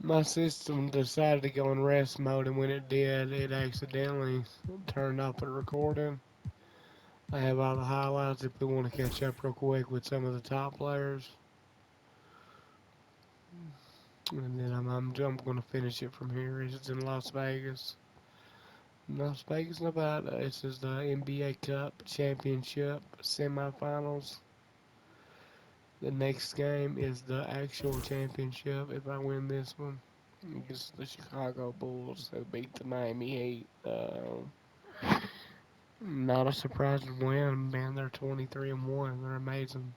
My system decided to go in rest mode, and when it did, it accidentally turned off the recording. I have all the highlights if we want to catch up real quick with some of the top players. And then I'm going to finish it from here. It's in Las Vegas. Las Vegas, Nevada. This is the NBA Cup Championship semifinals. The next game is the actual championship. If I win this one, it's the Chicago Bulls who beat the Miami Heat. Not a surprising win, man. They're 23-1. They're amazing.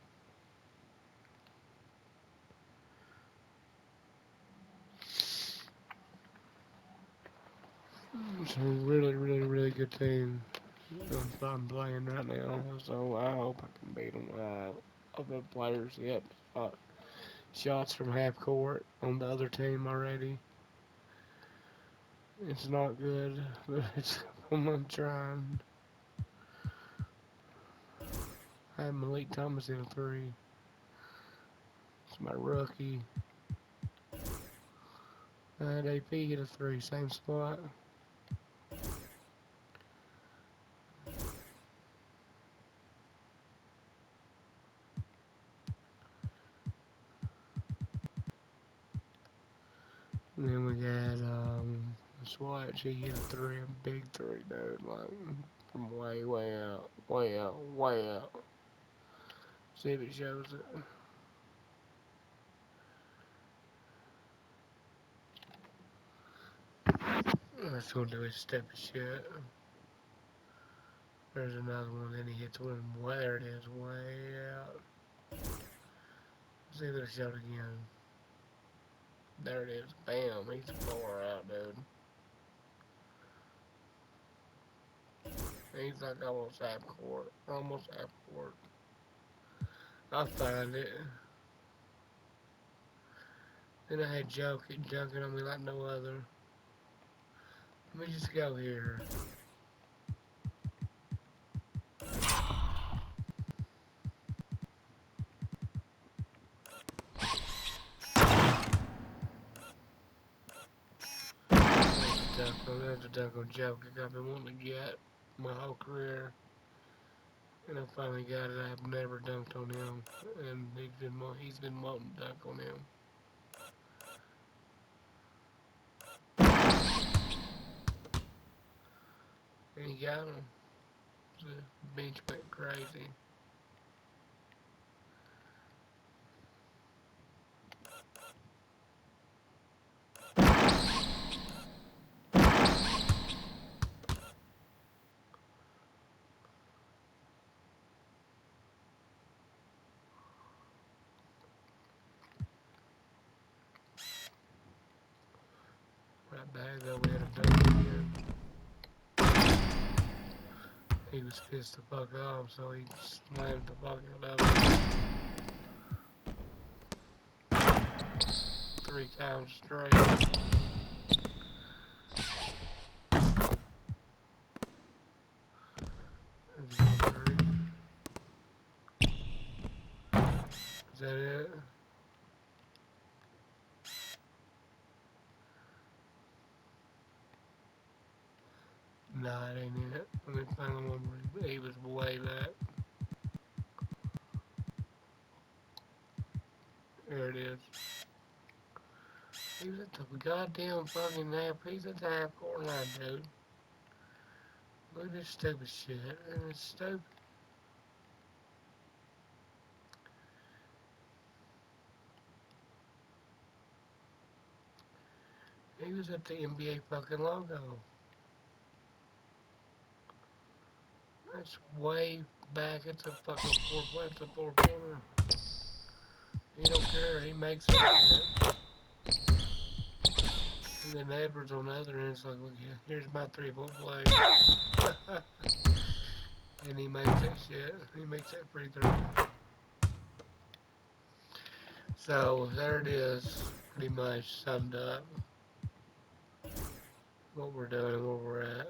It's a really, really, really good team I'm playing right now. So I hope I can beat them. Of the players yet shots from half court on the other team already. It's not good, but I'm trying. I have Malik Thomas in a three. It's my rookie. I had AP hit a three, same spot. And then we got Swatch, he hit a three, a big three, dude, like from way, way out, way out, way out. See if it shows it. That's gonna do his stupid shit. There's another one, then he hits one. There it is, way out. See if it showed again. There it is. Bam, he's far out, dude. He's like almost half court. Almost half court. I'll find it. Then I had junking on me like no other. Let me just go here. That's a dunk on joke I've been wanting to get my whole career. And I finally got it. I've never dunked on him. And he's been wanting to dunk on him. And he got him. The bench went crazy. Right back though, we had a dunk again. He was pissed the fuck off, so he slammed the fuck out of him 3 times straight. Is that it? Nah, it ain't it. Let me find the one where he was way back. There it is. He was at the goddamn fucking half. He's at the half court line, dude. Look at this stupid shit. And it's stupid. He was at the NBA fucking logo. That's way back at the fucking four corner. He don't care. He makes it. And then Edwards on the other end is like, look, here's my 3-point play. And he makes that shit. He makes that free throw. So there it is, pretty much summed up what we're doing and where we're at.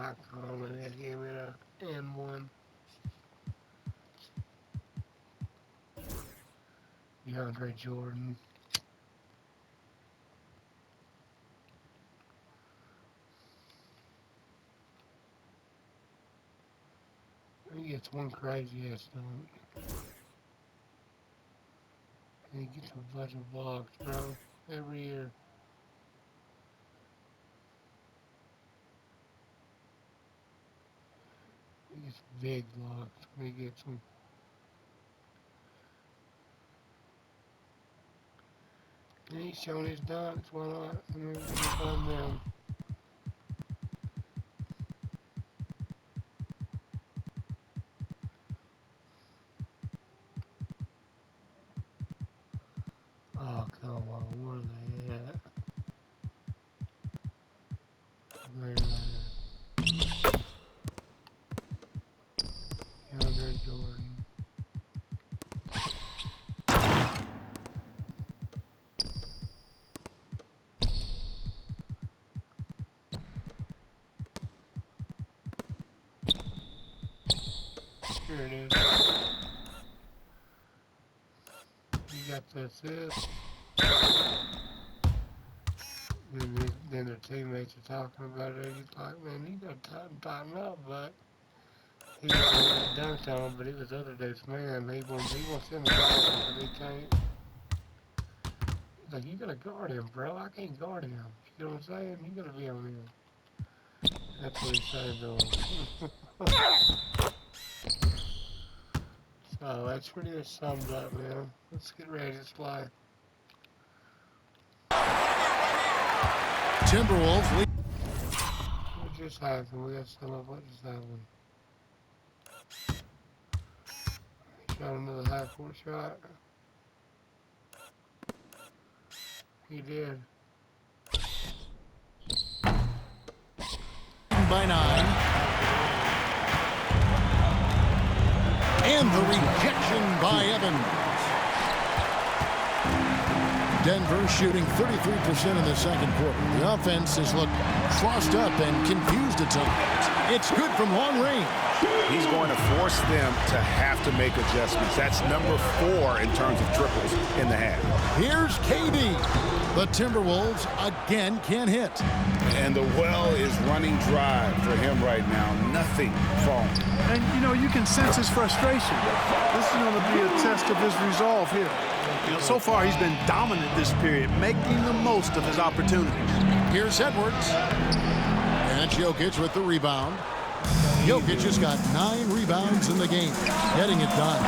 icon and they gave me an N1. DeAndre Jordan. He gets one crazy ass dunk. And he gets a bunch of blocks, bro, every year. He gets big blocks when he gets them. And he's showing his dunks, why not? I mean, we're fun them. Oh, come on, where are they at? There they are. DeAndre Jordan. Here it is. You got the assist. Then their teammates are talking about it. He's like, man, you gotta tighten up, but he dunked on him, but it was the other dude's man. He wants him to guard him, but he can't. He's like, you gotta guard him, bro. I can't guard him. You know what I'm saying? You gotta be on him. That's what he's saying to him. So that's pretty much summed up, man. Let's get ready to play. Timberwolves lead. What just happened? We got some of what just happened. Shot another half-court shot. He did. By 9. And the rejection by Evans. Denver shooting 33% in the second quarter. The offense has looked crossed up and confused at times. It's good from long range. He's going to force them to have to make adjustments. That's number 4 in terms of triples in the half. Here's KD. The Timberwolves again can't hit. And the well is running dry for him right now. Nothing falling. And, you know, you can sense his frustration. This is going to be a test of his resolve here. You know, so far he's been dominant this period, making the most of his opportunities. Here's Edwards. And Jokic with the rebound. Jokic has got 9 rebounds in the game, getting it done.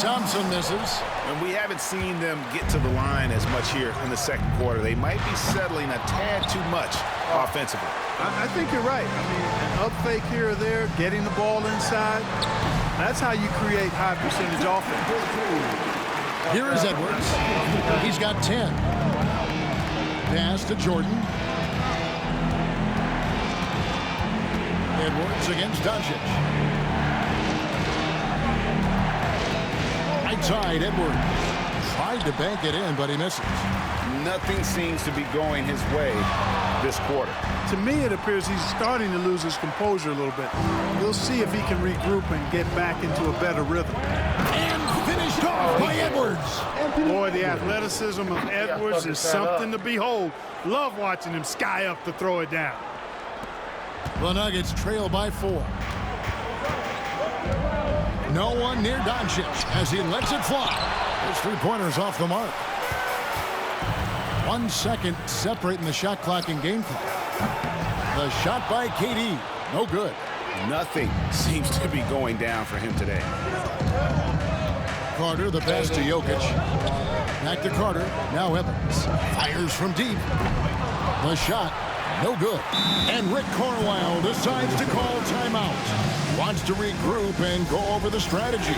Thompson misses. And we haven't seen them get to the line as much here in the second quarter. They might be settling a tad too much offensively. I think you're right. I mean, an up fake here or there, getting the ball inside, that's how you create high percentage offense. Here is Edwards. He's got 10. Pass to Jordan. Edwards against Doncic. Right side, Edwards. Tried to bank it in, but he misses. Nothing seems to be going his way this quarter. To me, it appears he's starting to lose his composure a little bit. We'll see if he can regroup and get back into a better rhythm. And finished off by Edwards. Boy, the athleticism of Edwards is something to behold. Love watching him sky up to throw it down. The Nuggets trail by 4. No one near Doncic as he lets it fly. His three-pointer's off the mark. 1 second separating the shot clock and game clock. The shot by KD. No good. Nothing seems to be going down for him today. Carter, the pass to Jokic. Back to Carter. Now Evans. Fires from deep. The shot. No good. And Rick Carlisle decides to call timeout. Wants to regroup and go over the strategy.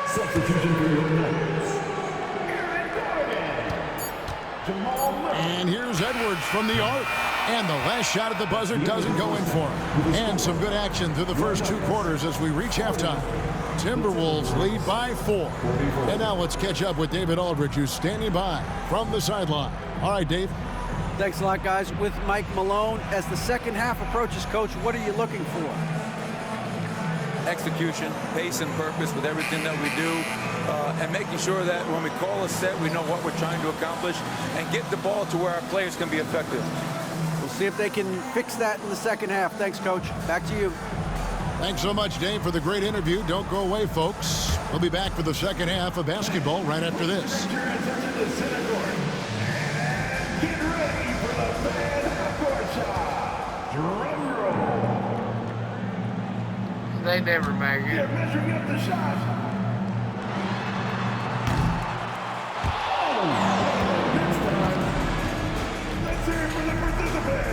Substitution for your Nuggets. And here's Edwards from the arc. And the last shot at the buzzer doesn't go in for him. And some good action through the first 2 quarters as we reach halftime. Timberwolves lead by 4. And now let's catch up with David Aldridge, who's standing by from the sideline. All right, Dave. Thanks a lot, guys. With Mike Malone, as the second half approaches, Coach, what are you looking for? Execution, pace, and purpose with everything that we do, and making sure that when we call a set, we know what we're trying to accomplish and get the ball to where our players can be effective. We'll see if they can fix that in the second half. Thanks, Coach. Back to you. Thanks so much, Dave, for the great interview. Don't go away, folks. We'll be back for the second half of basketball right after this. They never make it. They're measuring up the shot. This time, let's hear it for the participants.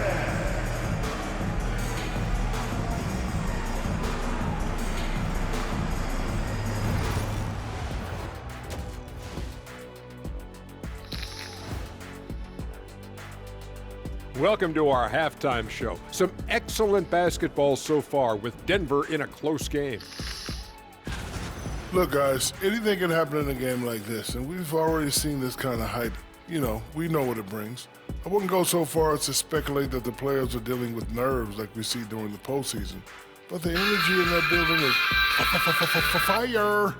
Welcome to our halftime show. Some excellent basketball so far with Denver in a close game. Look, guys, anything can happen in a game like this, and we've already seen this kind of hype. You know, we know what it brings. I wouldn't go so far as to speculate that the players are dealing with nerves like we see during the postseason, but the energy in that building is fire.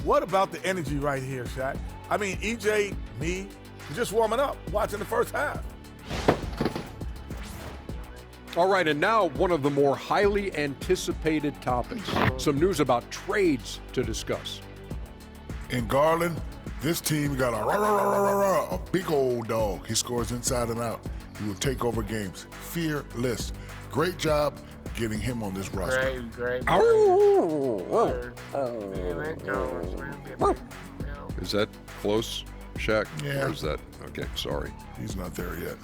What about the energy right here, Shaq? I mean, EJ, me, just warming up, watching the first half. All right, and now one of the more highly anticipated topics. Some news about trades to discuss. In Garland, this team got a big old dog. He scores inside and out. He will take over games. Fearless. Great job getting him on this roster. Great. Is that close, Shaq? Yeah. Or is that? Okay, sorry. He's not there yet.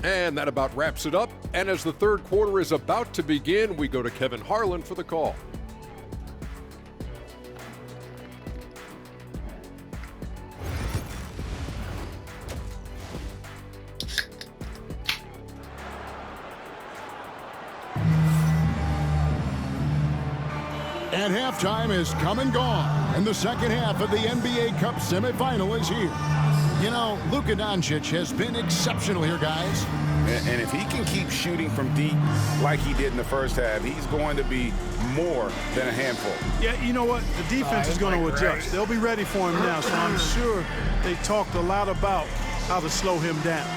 And that about wraps it up. And as the third quarter is about to begin, we go to Kevin Harlan for the call. And halftime is come and gone, and the second half of the NBA Cup semifinal is here. You know, Luka Doncic has been exceptional here, guys. And if he can keep shooting from deep like he did in the first half, he's going to be more than a handful. Yeah, you know what? The defense is going to adjust. They'll be ready for him now, so I'm sure they talked a lot about how to slow him down.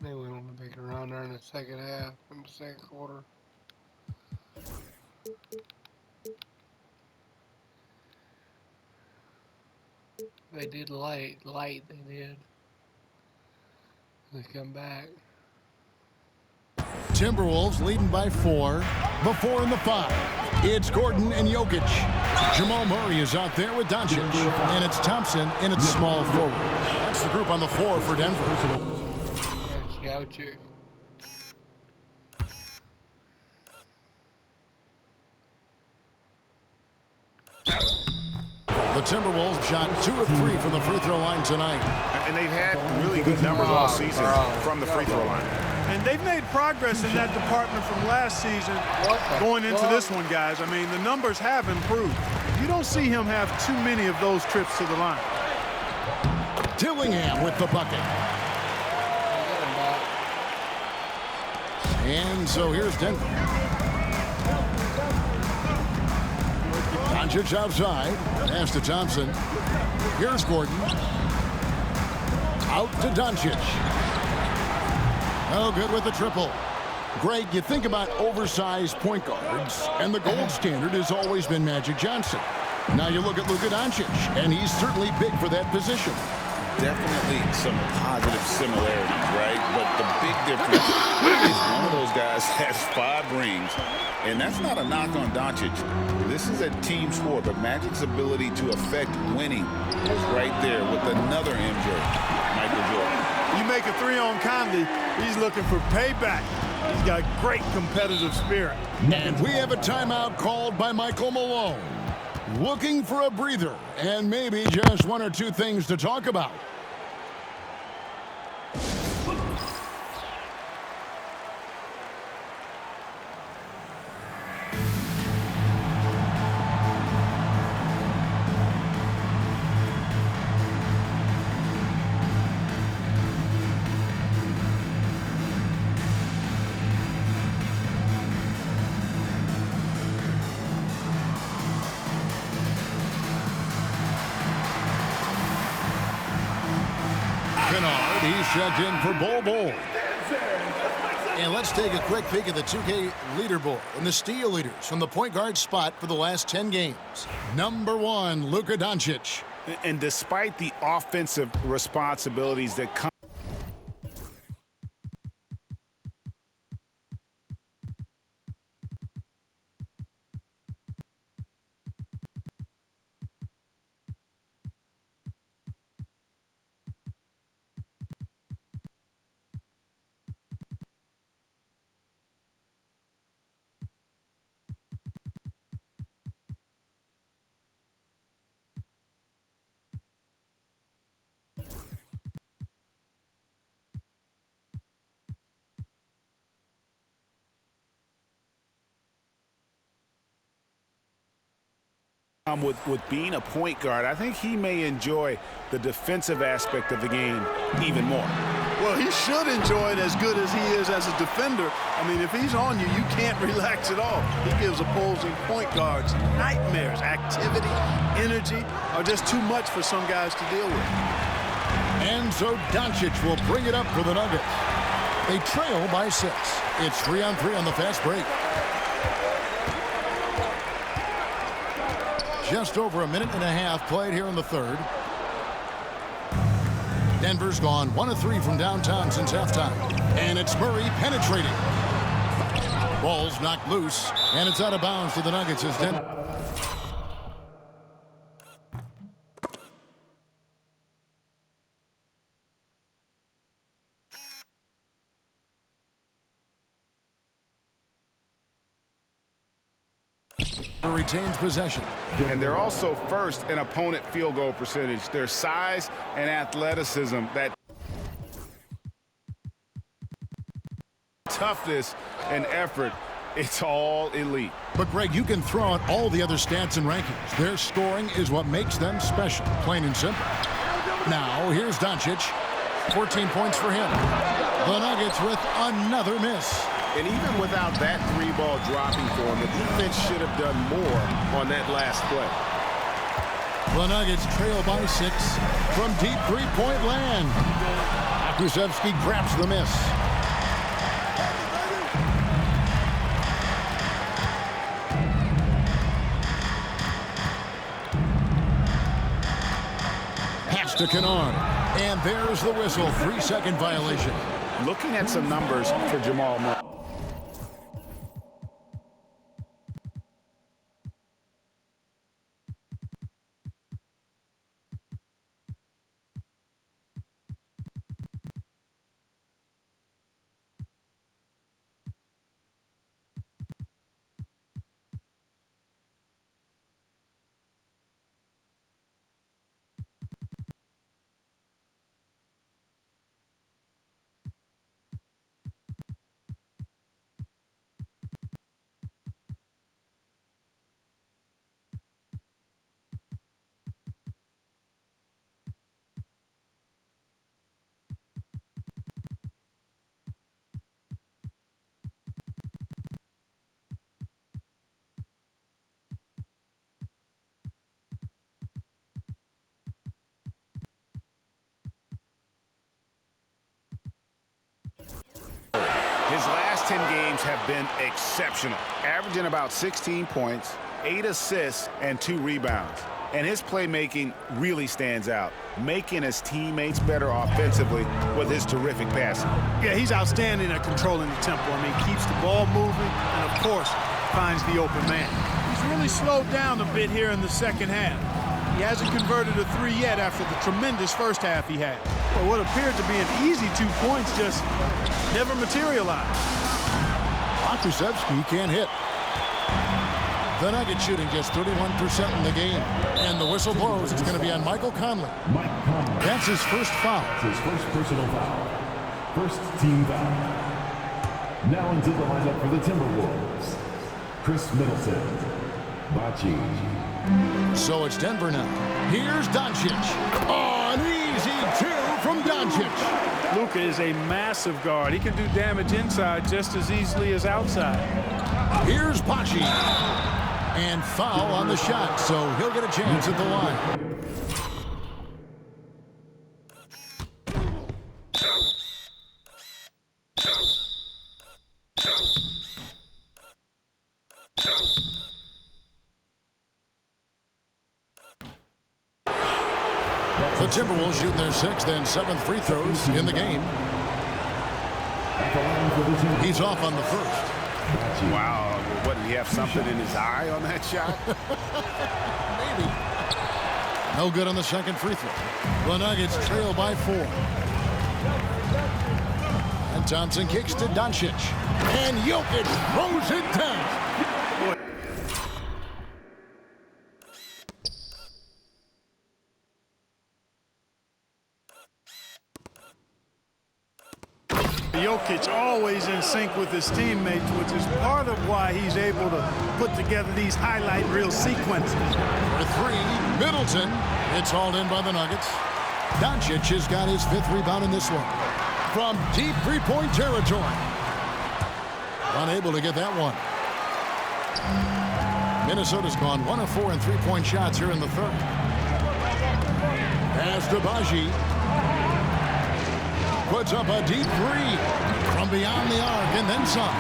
They went on a big run there in the second half, in the second quarter. They did late, they did. They come back. Timberwolves leading by 4, the 4 and the 5. It's Gordon and Jokic. Jamal Murray is out there with Doncic, and it's Thompson, and it's small forward. That's the group on the floor for Denver. Goucher. The Timberwolves shot 2 of 3 from the free throw line tonight. And they've had really good numbers all season from the free throw line. And they've made progress in that department from last season going into this one, guys. I mean, the numbers have improved. You don't see him have too many of those trips to the line. Dillingham with the bucket. And so here's Denver. Doncic outside. Pass to Thompson. Here's Gordon. Out to Doncic. Oh, good with the triple. Greg, you think about oversized point guards, and the gold standard has always been Magic Johnson. Now you look at Luka Doncic, and he's certainly big for that position. Definitely some positive similarities, right? But the big difference is one of those guys franchise has 5 rings, and that's not a knock on Doncic. This is a team sport, but Magic's ability to affect winning is right there with another MJ, Michael Jordan. You make a 3 on Conley, he's looking for payback. He's got great competitive spirit. And we have a timeout called by Michael Malone. Looking for a breather and maybe just 1 or 2 things to talk about. He's checked in for Bol. And let's take a quick peek at the 2K leaderboard and the steal leaders from the point guard spot for the last 10 games. Number 1, Luka Doncic. And despite the offensive responsibilities that come with being a point guard, I think he may enjoy the defensive aspect of the game even more. Well, he should enjoy it as good as he is as a defender. I mean, if he's on you, you can't relax at all. He gives opposing point guards nightmares. Activity, energy are just too much for some guys to deal with. And so Doncic will bring it up for the Nuggets. They trail by 6. It's 3-on-3 on the fast break. Just over 1.5 minutes played here in the third. Denver's gone 1 of 3 from downtown since halftime. And it's Murray penetrating. Ball's knocked loose, and it's out of bounds to the Nuggets as Denver. Retains possession. And they're also first in opponent field goal percentage. Their size and athleticism, that toughness and effort, it's all elite. But Greg, you can throw out all the other stats and rankings. Their scoring is what makes them special, plain and simple. Now here's Doncic. 14 points for him. The Nuggets with another miss. And even without that 3-ball dropping for him, the defense should have done more on that last play. The Nuggets trail by 6 from deep 3-point land. Kuszewski grabs the miss. Pass to Kennard. And there's the whistle. 3-second violation. Looking at some numbers for Jamal Murray. His last 10 games have been exceptional, averaging about 16 points, 8 assists, and 2 rebounds. and his playmaking really stands out, making his teammates better offensively with his terrific passing. Yeah, he's outstanding at controlling the tempo. I mean, keeps the ball moving and, of course, finds the open man. He's really slowed down a bit here in the second half. He hasn't converted a 3 yet after the tremendous first half he had. But what appeared to be an easy 2 points just never materialized. Okusevsky can't hit. The Nuggets shooting just 31% in the game. And the whistle blows. It's going to be on Michael Conley. That's his first foul. That's his first personal foul. First team foul. Now into the lineup for the Timberwolves. Chris Middleton. Bachi. So it's Denver now. Here's Doncic. Oh, an easy 2 from Doncic. Luka is a massive guard. He can do damage inside just as easily as outside. Here's Bachi. And foul on the shot, so he'll get a chance at the line. The Timberwolves shooting their 6th and 7th free throws in the game. He's off on the first. Wow, what, did he have something in his eye on that shot? Maybe. No good on the second free throw. The Nuggets trail by 4. And Thompson kicks to Doncic. And Jokic throws it down. Jokic always in sync with his teammates, which is part of why he's able to put together these highlight reel sequences. For 3, Middleton. It's hauled in by the Nuggets. Doncic has got his 5th rebound in this one. From deep three-point territory. Unable to get that one. Minnesota's gone 1 of 4 in three-point shots here in the third. Pass to Baji. Puts up a deep 3 from beyond the arc and then some.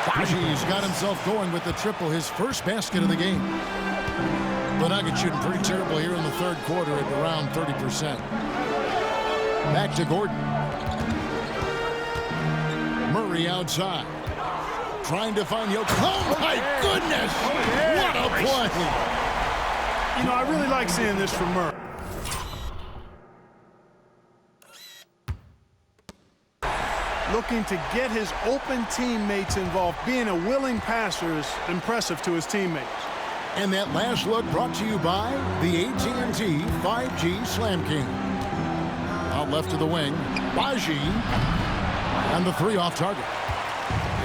Baji's got himself going with the triple, his first basket of the game. The Nuggets shooting pretty terrible here in the third quarter at around 30%. Back to Gordon. Murray outside. Trying to find Jokic. Oh, my goodness! What a play! You know, I really like seeing this from Murray. Looking to get his open teammates involved. Being a willing passer is impressive to his teammates. And that last look brought to you by the AT&T 5G Slam King. Out left to the wing. Baji. And the 3 off target.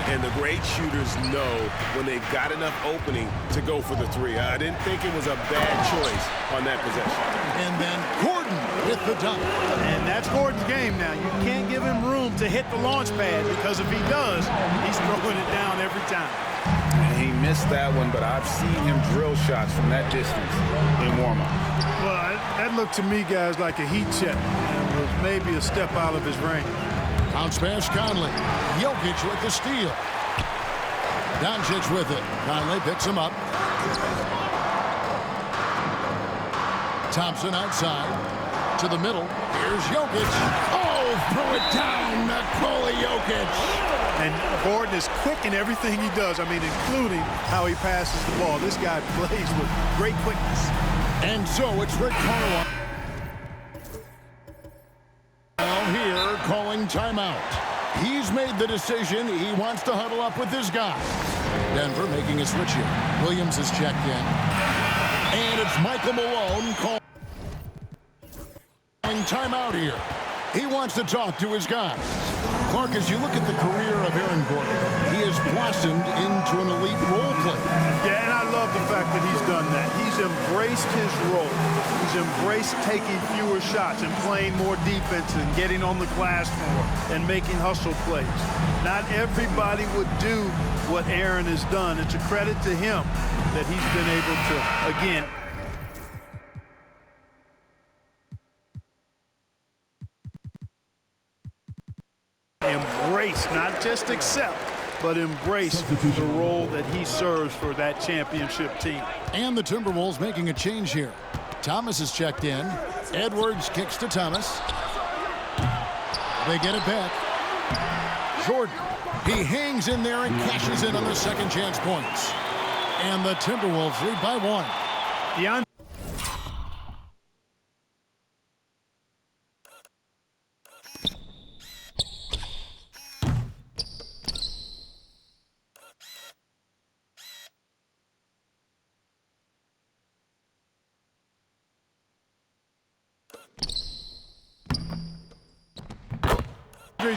And the great shooters know when they've got enough opening to go for the 3. I didn't think it was a bad choice on that possession. And then Gordon with the dunk. And that's Gordon's game now. You can't give him room to hit the launch pad because if he does, he's throwing it down every time. And he missed that one, but I've seen him drill shots from that distance in warm-up. Well, that looked to me, guys, like a heat check. And was maybe a step out of his range. Bounce pass, Conley. Jokic with the steal. Doncic with it. Conley picks him up. Thompson outside. To the middle. Here's Jokic. Oh, threw it down. Nikola Jokic. And Gordon is quick in everything he does. I mean, including how he passes the ball. This guy plays with great quickness. And so it's Rick Carlisle. Here calling timeout. He's made the decision. He wants to huddle up with his guy. Denver making a switch here. Williams has checked in. And it's Michael Malone calling timeout here. He wants to talk to his guys. Clark, as you look at the career of Aaron Gordon, he has blossomed into an elite role player. Yeah, and I love the fact that he's done that. He's embraced his role. He's embraced taking fewer shots and playing more defense and getting on the glass more and making hustle plays. Not everybody would do what Aaron has done. It's a credit to him that he's been able to, again, embrace, not just accept, but embrace the role that he serves for that championship team. And the Timberwolves making a change here. Thomas is checked in. Edwards kicks to Thomas. They get it back. Jordan, he hangs in there and cashes in on the second chance points. And the Timberwolves lead by 1.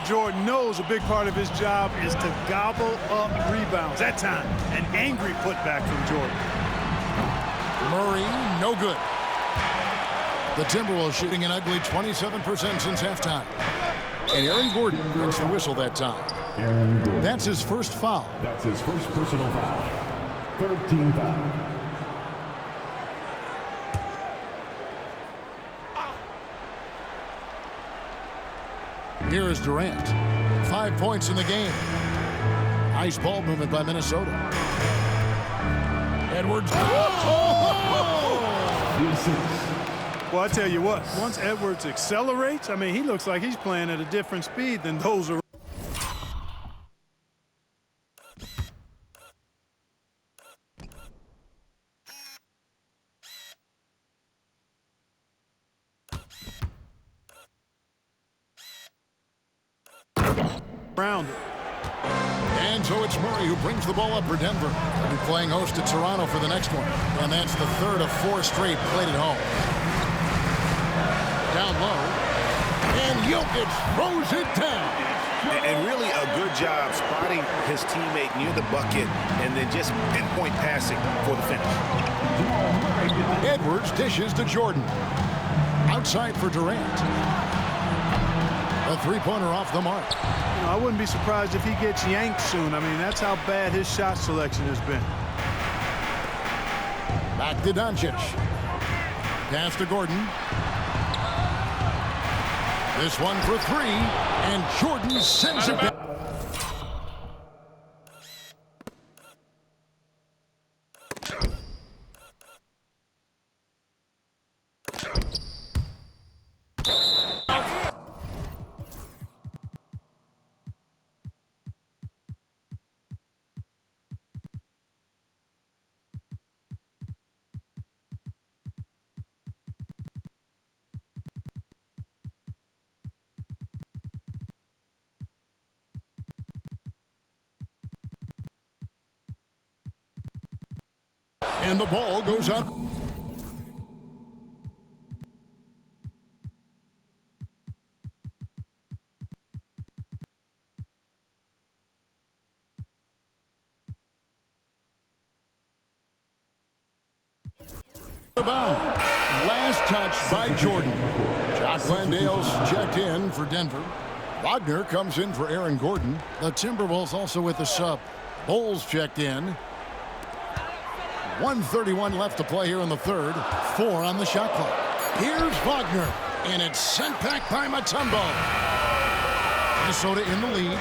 Jordan knows a big part of his job is to gobble up rebounds. That time, an angry putback from Jordan. Murray, no good. The Timberwolves shooting an ugly 27% since halftime. And Aaron Gordon gets the whistle that time. That's his first foul. That's his first personal foul. Third team foul. Here is Durant. 5 points in the game. Nice ball movement by Minnesota. Edwards. Well, I tell you what, once Edwards accelerates, I mean, he looks like he's playing at a different speed than those around. And so it's Murray who brings the ball up for Denver. They'll be playing host to Toronto for the next one. And that's the third of 4 straight played at home. Down low. And Jokic throws it down. And really a good job spotting his teammate near the bucket and then just pinpoint passing for the finish. Edwards dishes to Jordan. Outside for Durant. A three-pointer off the mark. You know, I wouldn't be surprised if he gets yanked soon. I mean, that's how bad his shot selection has been. Back to Doncic. Pass to Gordon. This one for 3, and Jordan sends it back. And the ball goes up. Last touch by Jordan. Jock Landale's checked in for Denver. Wagner comes in for Aaron Gordon. The Timberwolves also with the sub. Bowles checked in. 1:31 left to play here in the third. 4 on the shot clock. Here's Wagner, and it's sent back by Mutombo. Minnesota in the lead.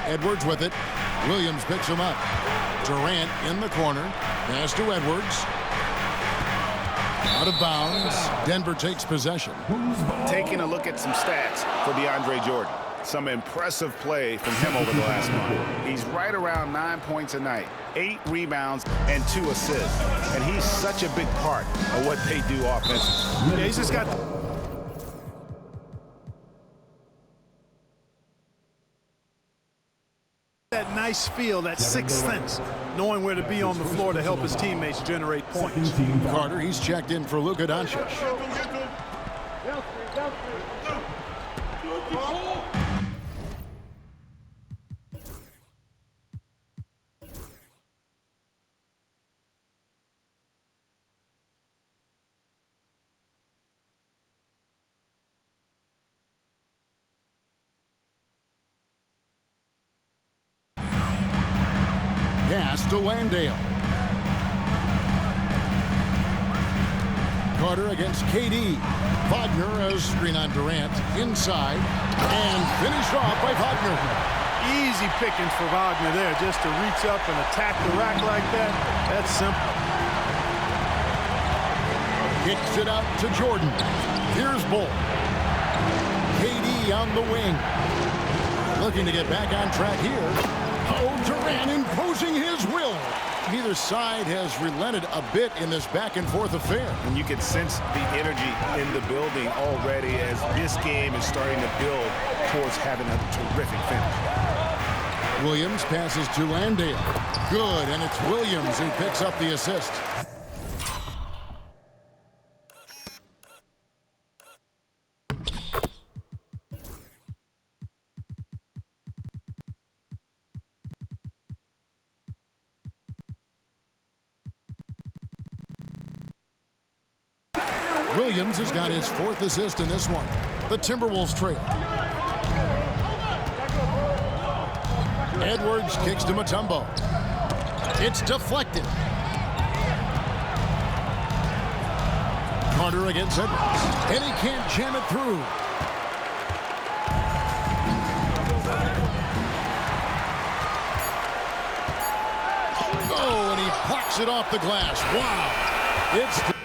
Edwards with it. Williams picks him up. Durant in the corner. Pass to Edwards. Out of bounds. Denver takes possession. Taking a look at some stats for DeAndre Jordan. Some impressive play from him over the last month. He's right around 9 points a night, 8 rebounds, and 2 assists. And he's such a big part of what they do offensively. Yeah, he's just got that nice feel, that sixth sense, knowing where to be on the floor to help his teammates generate points. Carter, he's checked in for Luka Doncic. Pass to Landale. Carter against KD. Wagner as screen on Durant. Inside. And finished off by Wagner. Easy pickings for Wagner there, just to reach up and attack the rack like that. That's simple. Kicks it out to Jordan. Here's Bull. KD on the wing. Looking to get back on track here. Oh, Durant imposing his will. Neither side has relented a bit in this back-and-forth affair. And you can sense the energy in the building already as this game is starting to build towards having a terrific finish. Williams passes to Landale. Good, and it's Williams who picks up the assist. Williams has got his fourth assist in this one. The Timberwolves trail. Edwards kicks to Mutombo. It's deflected. Carter against Edwards. And he can't jam it through. Oh, and he plucks it off the glass. Wow. It's...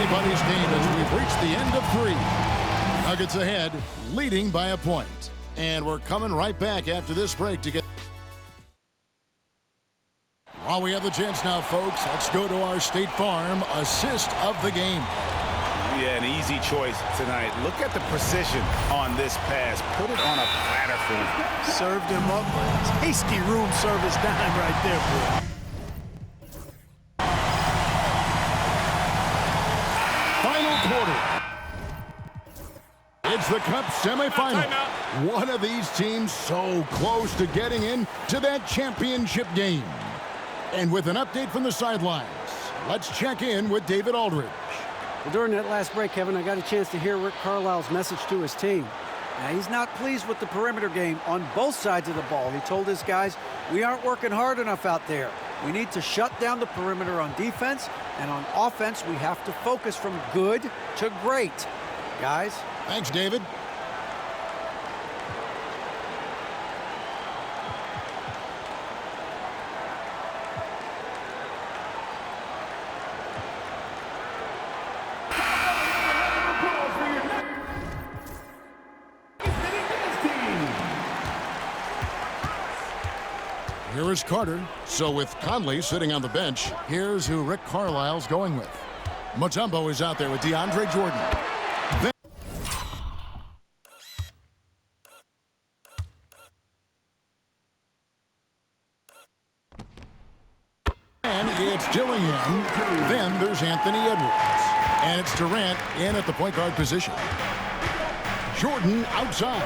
anybody's game as we've reached the end of three. Nuggets ahead, leading by a point. And we're coming right back after this break to get... While we have the chance now, folks, let's go to our State Farm assist of the game. Yeah, an easy choice tonight. Look at the precision on this pass. Put it on a platter for him. Served him up. Tasty room service dime right there, boy. Quarter. It's the Cup semifinal. One of these teams so close to getting into that championship game. And with an update from the sidelines, let's check in with David Aldridge. Well, during that last break, Kevin, I got a chance to hear Rick Carlisle's message to his team. Now, he's not pleased with the perimeter game on both sides of the ball. He told his guys, we aren't working hard enough out there. We need to shut down the perimeter on defense, and on offense, we have to focus from good to great. Guys. Thanks, David. Here is Carter. So with Conley sitting on the bench, here's who Rick Carlisle's going with. Mutombo is out there with DeAndre Jordan. And it's Dillingham. Then there's Anthony Edwards. And it's Durant in at the point guard position. Jordan outside.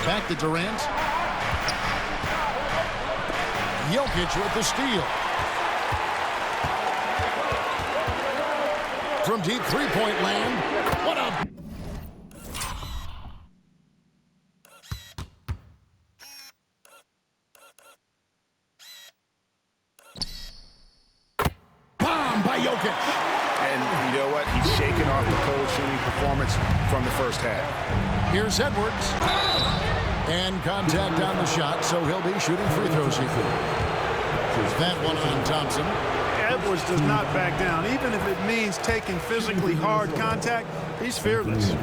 Back to Durant. Jokic with the steal. From deep three-point land. What a... what? He's shaking off the cold shooting performance from the first half. Here's Edwards. And contact on the shot, so he'll be shooting free throws here. That one on Thompson. Edwards does not back down. Even if it means taking physically hard contact, he's fearless. 2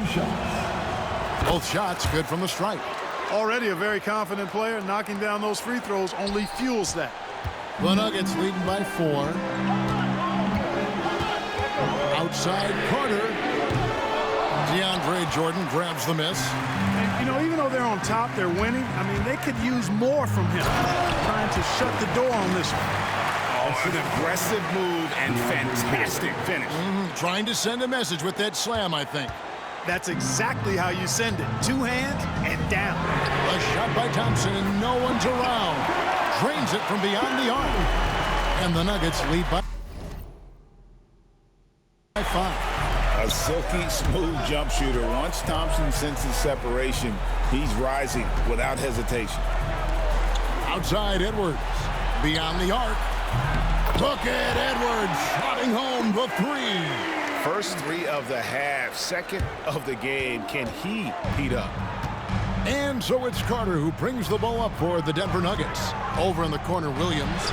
shots. Both shots good from the stripe. Already a very confident player. Knocking down those free throws only fuels that. The Nuggets leading by 4. Outside Carter. DeAndre Jordan grabs the miss. And, you know, even though they're on top, they're winning. I mean, they could use more from him. Trying to shut the door on this one. Oh, an aggressive move and fantastic finish. Trying to send a message with that slam, I think. That's exactly how you send it. 2 hands and down. A shot by Thompson and no one's around. Drains it from beyond the arc. And the Nuggets lead by 5. A silky smooth jump shooter. Once Thompson senses separation, he's rising without hesitation. Outside Edwards. Beyond the arc. Look at Edwards shotting home the 3. First 3 of the half, second of the game. Can he heat up? And so it's Carter who brings the ball up for the Denver Nuggets. Over in the corner, Williams.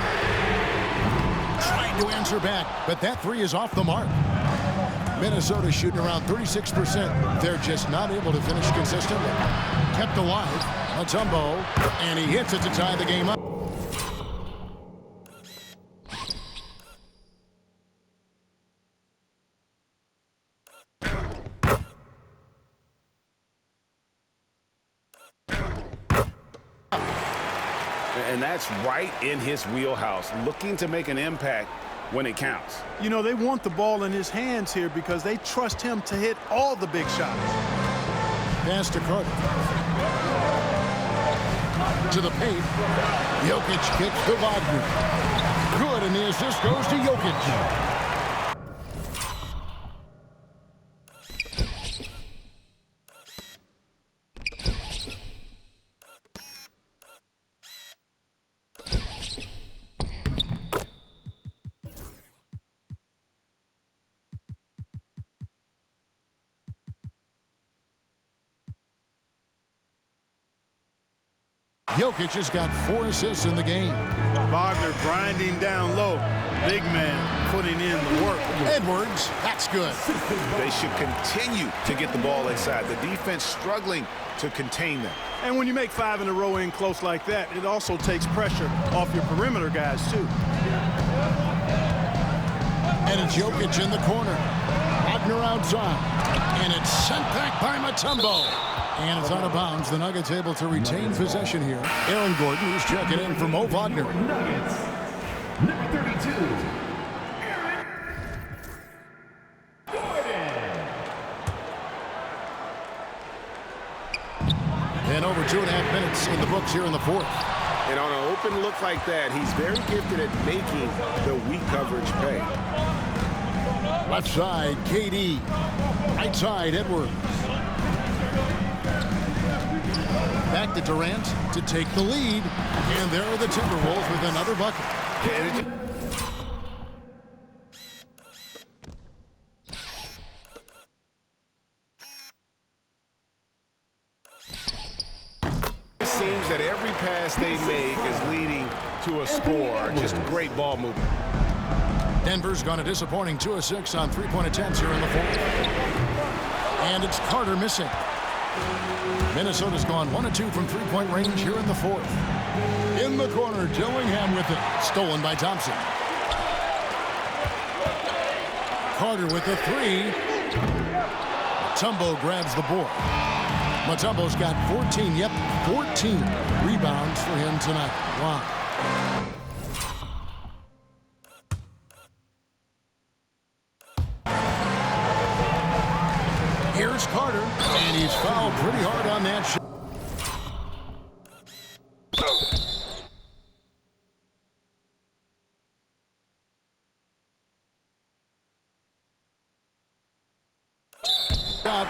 Trying to answer back, but that 3 is off the mark. Minnesota shooting around 36%. They're just not able to finish consistently. Kept alive. Mutombo, and he hits it to tie the game up. And that's right in his wheelhouse, looking to make an impact when it counts. You know, they want the ball in his hands here because they trust him to hit all the big shots. Pass to Carter. To the paint. Jokic kicks to Wagner. Good, and the assist goes to Jokic. Jokic has got 4 assists in the game. Wagner grinding down low. Big man putting in the work. Edwards, that's good. They should continue to get the ball inside. The defense struggling to contain them. And when you make 5 in a row in close like that, it also takes pressure off your perimeter guys, too. And it's Jokic in the corner. Wagner outside. And it's sent back by Mutombo. And it's out of bounds. The Nuggets able to retain possession here. Aaron Gordon, who's checking in for Mo Wagner. Nuggets, number 32, Aaron Gordon. And over 2.5 minutes in the books here in the 4th. And on an open look like that, he's very gifted at making the weak coverage pay. Left side, KD. Right side, Edwards. Back to Durant to take the lead. And there are the Timberwolves with another bucket. It seems that every pass they make is leading to a score. Just great ball movement. Denver's gone a disappointing 2 of 6 on 3-point attempts here in the 4th. And it's Carter missing. Minnesota's gone 1 of 2 from 3-point range here in the 4th. In the corner, Dillingham with it. Stolen by Thompson. Carter with the 3. Mutombo grabs the board. Mutombo's got 14, 14 rebounds for him tonight. Wow. Here's Carter, and he's fouled pretty hard on that shot.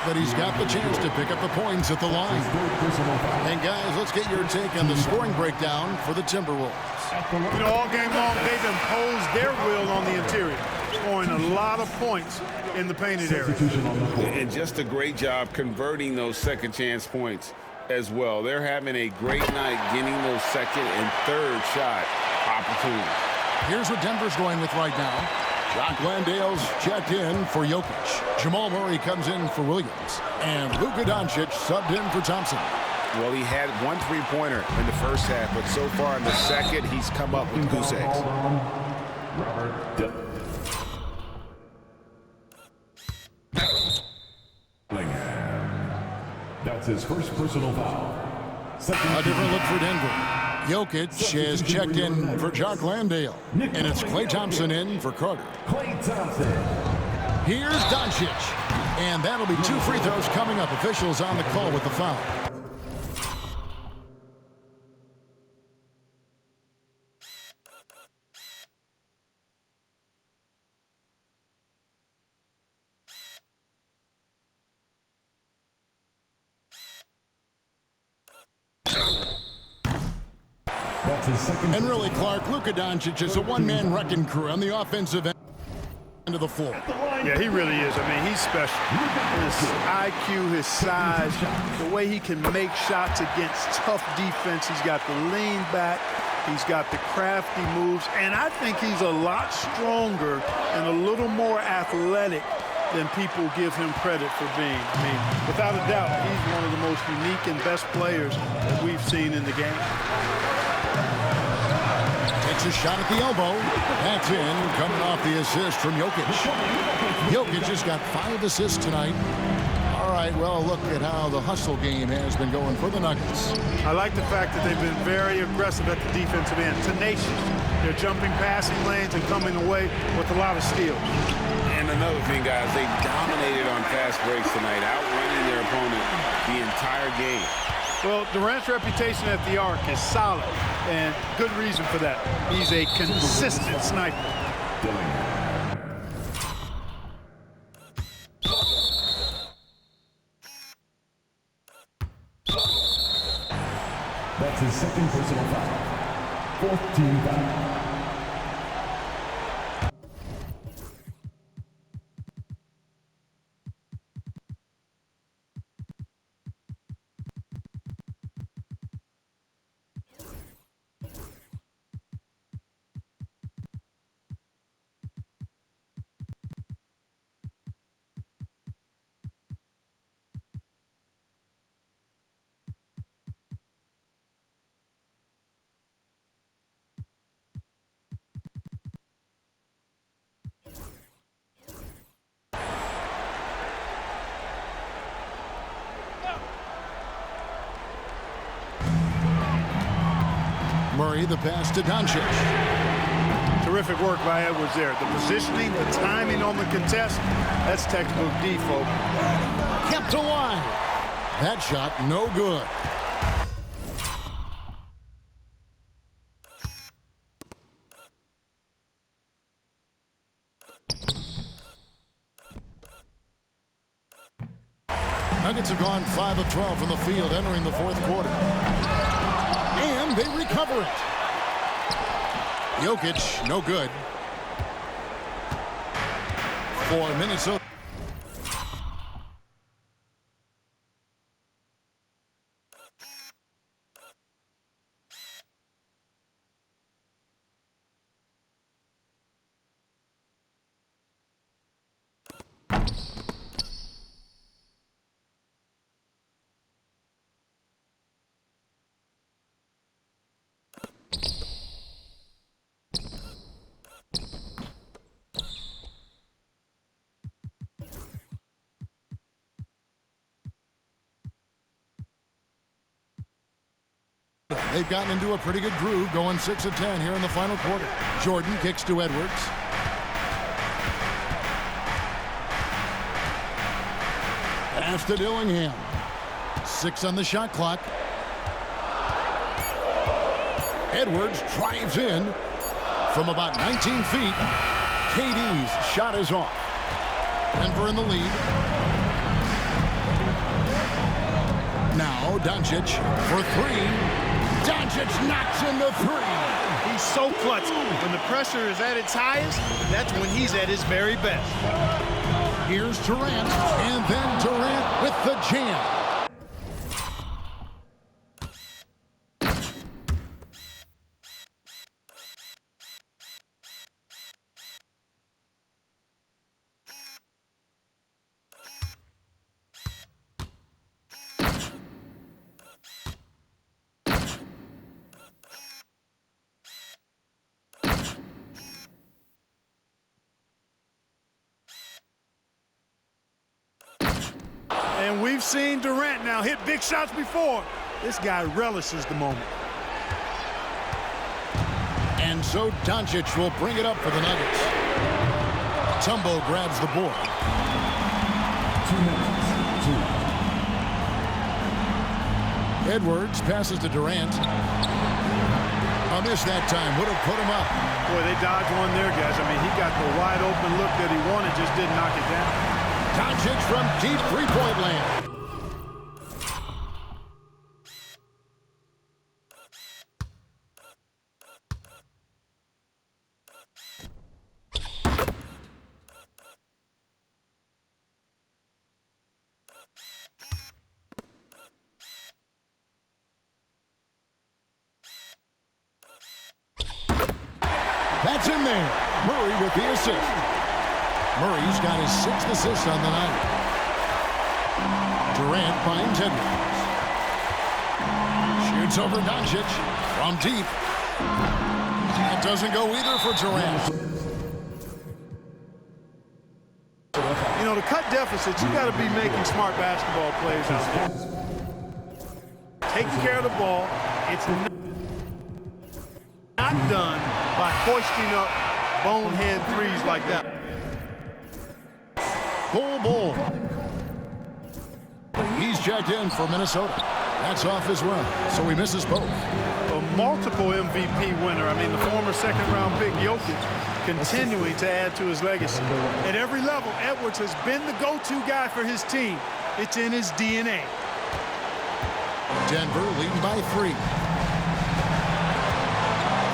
But he's got the chance to pick up the points at the line. And guys, let's get your take on the scoring breakdown for the Timberwolves. You know, all game long, they've imposed their will on the interior. scoring a lot of points in the painted area. And just a great job converting those second chance points as well. They're having a great night getting those second and third shot opportunities. Here's what Denver's going with right now. Jock Landale's checked in for Jokic. Jamal Murray comes in for Williams. And Luka Doncic subbed in for Thompson. Well, he had one three-pointer in the first half, but so far in the second, he's come up with goose eggs. That's his first personal foul. A different look for Denver. Jokic is checked in for Jock Landale. And it's Klay Thompson in for Carter. Klay Thompson. Here's Doncic. And that'll be 2 free throws coming up. Officials on the call with the foul. That's his second. And really, Clark, Luka Doncic is a one-man wrecking crew on the offensive end of the floor. Yeah, he really is. I mean, he's special. His IQ, his size, the way he can make shots against tough defense. He's got the lean back. He's got the crafty moves. And I think he's a lot stronger and a little more athletic than people give him credit for being. I mean, without a doubt, he's one of the most unique and best players that we've seen in the game. Takes a shot at the elbow. That's in, coming off the assist from Jokic. Jokic has got 5 assists tonight. All right, well, look at how the hustle game has been going for the Nuggets. I like the fact that they've been very aggressive at the defensive end, tenacious. They're jumping passing lanes and coming away with a lot of steals. And another thing, guys, they dominated on fast breaks tonight, outrunning their opponent the entire game. Well, Durant's reputation at the arc is solid, and good reason for that. He's a consistent sniper. That's his second personal foul. 4th team foul. Murray, the pass to Doncic. Terrific work by Edwards there. The positioning, the timing on the contest, that's textbook D, folks. Kept alive. That shot, no good. Nuggets have gone 5 of 12 from the field entering the 4th quarter. And they recover it. Jokic, no good. For Minnesota. They've gotten into a pretty good groove, going 6 of 10 here in the final quarter. Jordan kicks to Edwards. Pass to Dillingham. 6 on the shot clock. Edwards drives in from about 19 feet. KD's shot is off. Denver in the lead. Now Doncic for 3. Doncic knocks in the 3. He's so clutch. When the pressure is at its highest, that's when he's at his very best. Here's Durant, and then Durant with the jam. And we've seen Durant now hit big shots before. This guy relishes the moment. And so Doncic will bring it up for the Nuggets. Tumbo grabs the board. 2 minutes. 2. Edwards passes to Durant. A miss that time. Would have put him up. Boy, they dodged one there, guys. I mean, he got the wide open look that he wanted, just didn't knock it down. Doncic from deep three-point land. That's in there. Murray with the assist. Murray's got his 6th assist on the night. Durant finds Edwards. Shoots over Doncic from deep. That doesn't go either for Durant. You know, to cut deficits, you got to be making smart basketball plays out there. Taking care of the ball. It's not done by hoisting up bonehead threes like that. Bull. He's checked in for Minnesota. That's off his run, so he misses both. A multiple MVP winner. I mean, the former second-round pick Jokic continuing to add to his legacy. At every level, Edwards has been the go-to guy for his team. It's in his DNA. Denver leading by 3.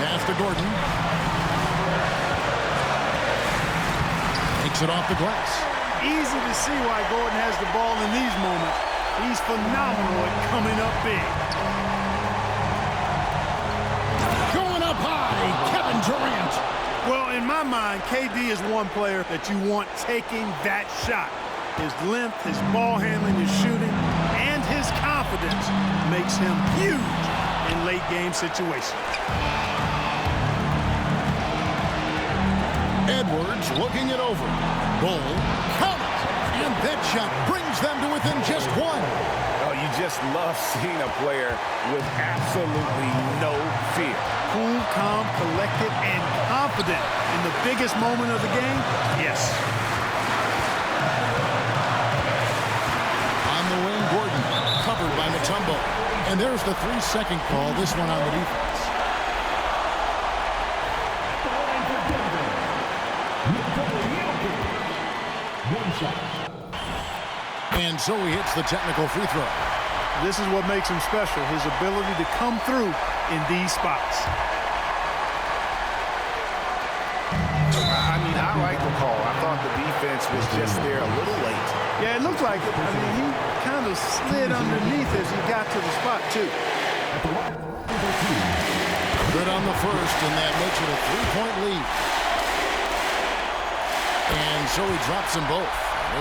Pass to Gordon. Takes it off the glass. Easy to see why Gordon has the ball in these moments. He's phenomenal at coming up big. Going up high, Kevin Durant. Well, in my mind, KD is one player that you want taking that shot. His length, his ball handling, his shooting, and his confidence makes him huge in late-game situations. Edwards looking it over. Bull, count it. And that shot brings them to within just 1. Oh, you just love seeing a player with absolutely no fear. Cool, calm, collected, and confident in the biggest moment of the game? Yes. On the wing, Gordon, covered by Mutombo. And there's the 3-second call, this one on the defense. And so he hits the technical free throw. This is what makes him special, his ability to come through in these spots. I mean, I like the call. I thought the defense was just there a little late. Yeah, it looked like it. I mean, he kind of slid underneath as he got to the spot, too. Good on the first, and that makes it a 3-point lead. And so he drops them both.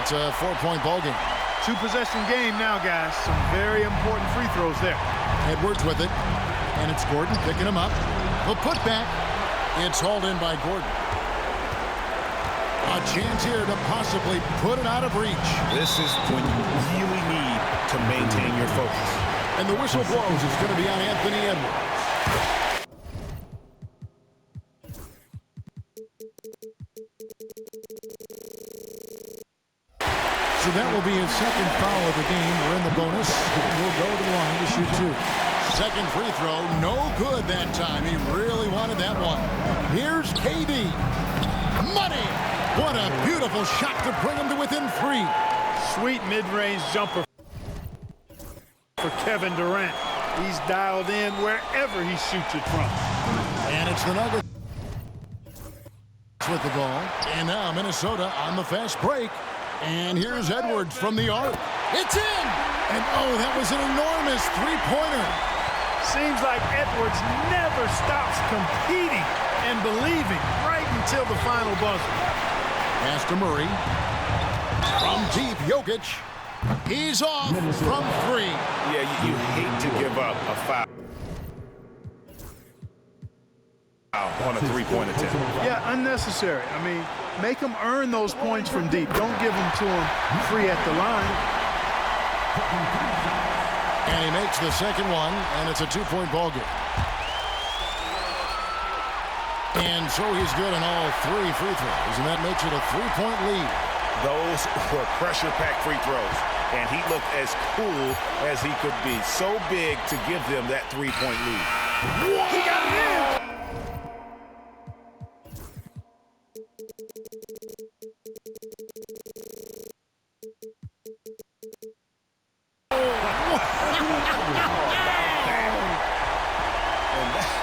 It's a 4-point ball game. 2-possession game now, guys. Some very important free throws there. Edwards with it, and it's Gordon picking him up. The putback. It's hauled in by Gordon. A chance here to possibly put it out of reach. This is when you really need to maintain your focus. And the whistle blows. It's going to be on Anthony Edwards. So that will be his second foul of the game. We're in the bonus. We'll go to the line to shoot 2. Second free throw, no good that time. He really wanted that one. Here's KD. Money! What a beautiful shot to bring him to within 3. Sweet mid-range jumper for Kevin Durant. He's dialed in wherever he shoots it from. And It's the Nuggets with the ball. And now Minnesota on the fast break. And here's Edwards from the arc. It's in! And oh, that was an enormous three-pointer. Seems like Edwards never stops competing and believing right until the final buzzer. Pass to Murray. From deep, Jokic. He's off from three. Yeah, you hate to give up a foul on a three-point attempt. Yeah, unnecessary. I mean, make them earn those points from deep. Don't give them to them free at the line. And he makes the second one, and it's a two-point ball game. And so he's good on all three free throws, and that makes it a three-point lead. Those were pressure-packed free throws, and he looked as cool as he could be. So big to give them that three-point lead. He got it in!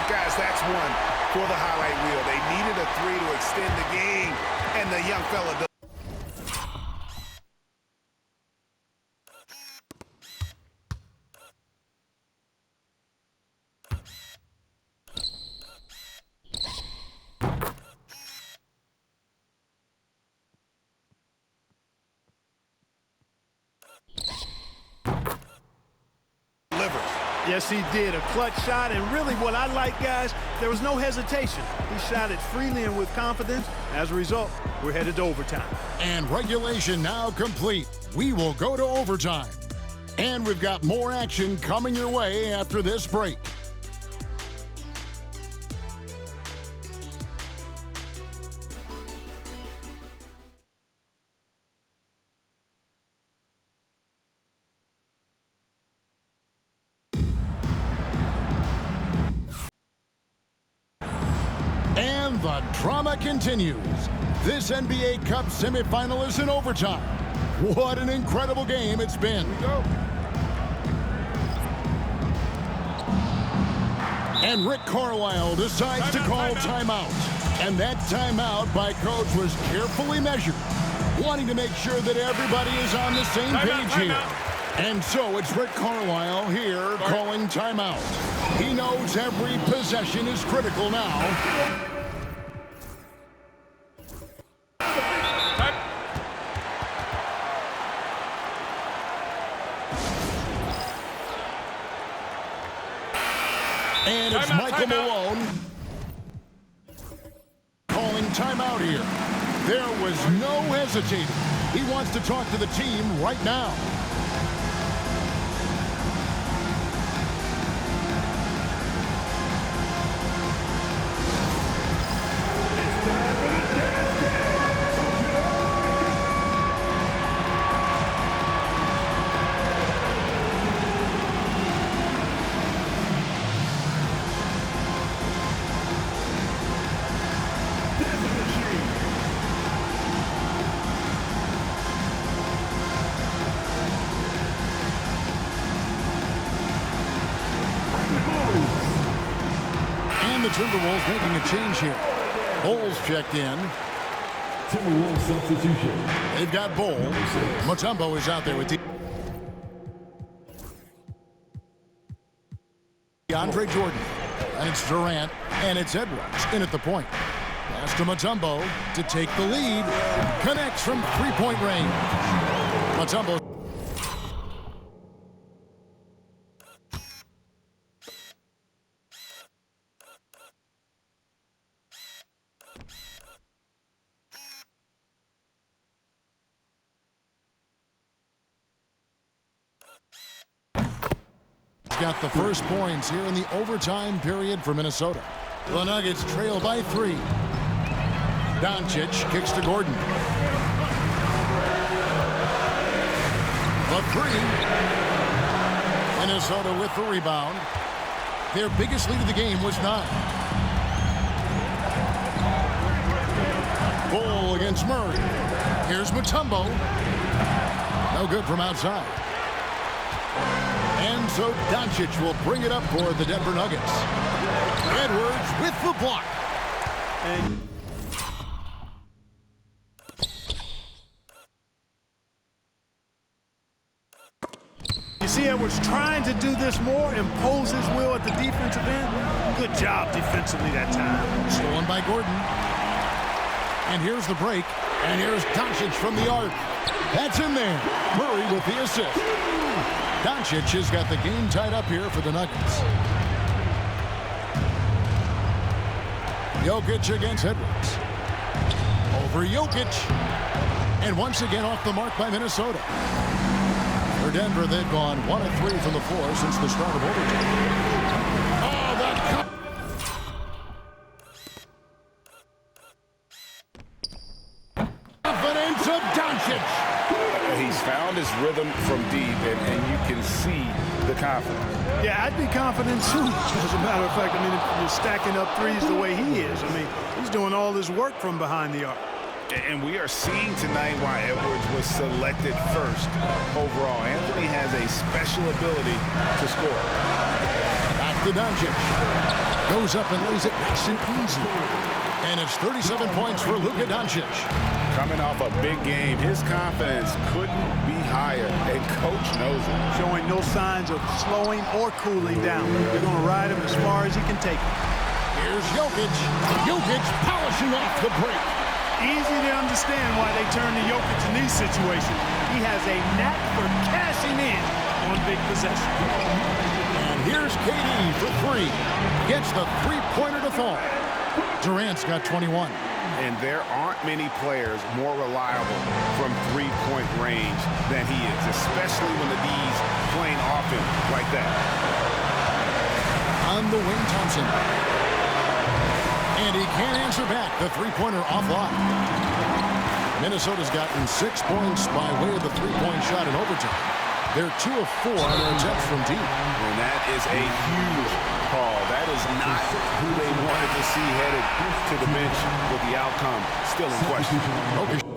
Guys, that's one for the highlight reel. They needed a three to extend the game, and the young fella does. Yes, he did. A clutch shot, and really what I like, guys, there was no hesitation. He shot it freely and with confidence. As a result, we're headed to overtime. And regulation now complete. We will go to overtime. And we've got more action coming your way after this break. The drama continues. This NBA Cup semifinal is in overtime. What an incredible game it's been. And Rick Carlisle decides to call timeout. And that timeout by coach was carefully measured, wanting to make sure that everybody is on the same page here. And so it's Rick Carlisle here calling timeout. He knows every possession is critical now. And it's Michael Malone calling timeout here. There was no hesitating. He wants to talk to the team right now. The Timberwolves making a change here. Bowles checked in. Timberwolves substitution. They've got Bowles. Mutombo is out there with DeAndre Jordan. And it's Durant. And it's Edwards in at the point. Pass to Mutombo to take the lead. Connects from three-point range. Mutombo. Got the first points here in the overtime period for Minnesota. The Nuggets trail by 3. Doncic kicks to Gordon. The 3. Minnesota with the rebound. Their biggest lead of the game was 9. Bull against Murray. Here's Mutombo. No good from outside. And so Doncic will bring it up for the Denver Nuggets. Edwards with the block. And you see Edwards trying to do this more, impose his will at the defensive end. Good job defensively that time. Stolen by Gordon. And here's the break. And here's Doncic from the arc. That's in there. Murray with the assist. Doncic has got the game tied up here for the Nuggets. Jokic against Edwards. Over Jokic. And once again off the mark by Minnesota. For Denver, they've gone 1 of 3 from the floor since the start of overtime. Oh, that cut. Confidence of Doncic. He's found his rhythm from deep, and you can see the confidence. Yeah, I'd be confident too. As a matter of fact, I mean, if you're stacking up threes the way he is, I mean, he's doing all his work from behind the arc. And we are seeing tonight why Edwards was selected first overall. Anthony has a special ability to score. Back to Doncic. Goes up and lays it nice and easy. And it's 37 points for Luka Doncic. Coming off a big game, his confidence couldn't be higher, and coach knows it. Showing no signs of slowing or cooling down. They're going to ride him as far as he can take him. Here's Jokic. Jokic polishing off the break. Easy to understand why they turn to Jokic in these situations. He has a knack for cashing in on big possession. And here's KD for 3. Gets the three-pointer to fall. Durant's got 21. And there aren't many players more reliable from three-point range than he is, especially when the D's playing off him like that. On the wing, Thompson. And he can't answer back. The three-pointer offline. Minnesota's gotten 6 points by way of the three-point shot in overtime. They're 2 of 4 on their attempts from deep. And that is a huge call. That is not who they wanted to see headed to the bench with the outcome still in question. Okay.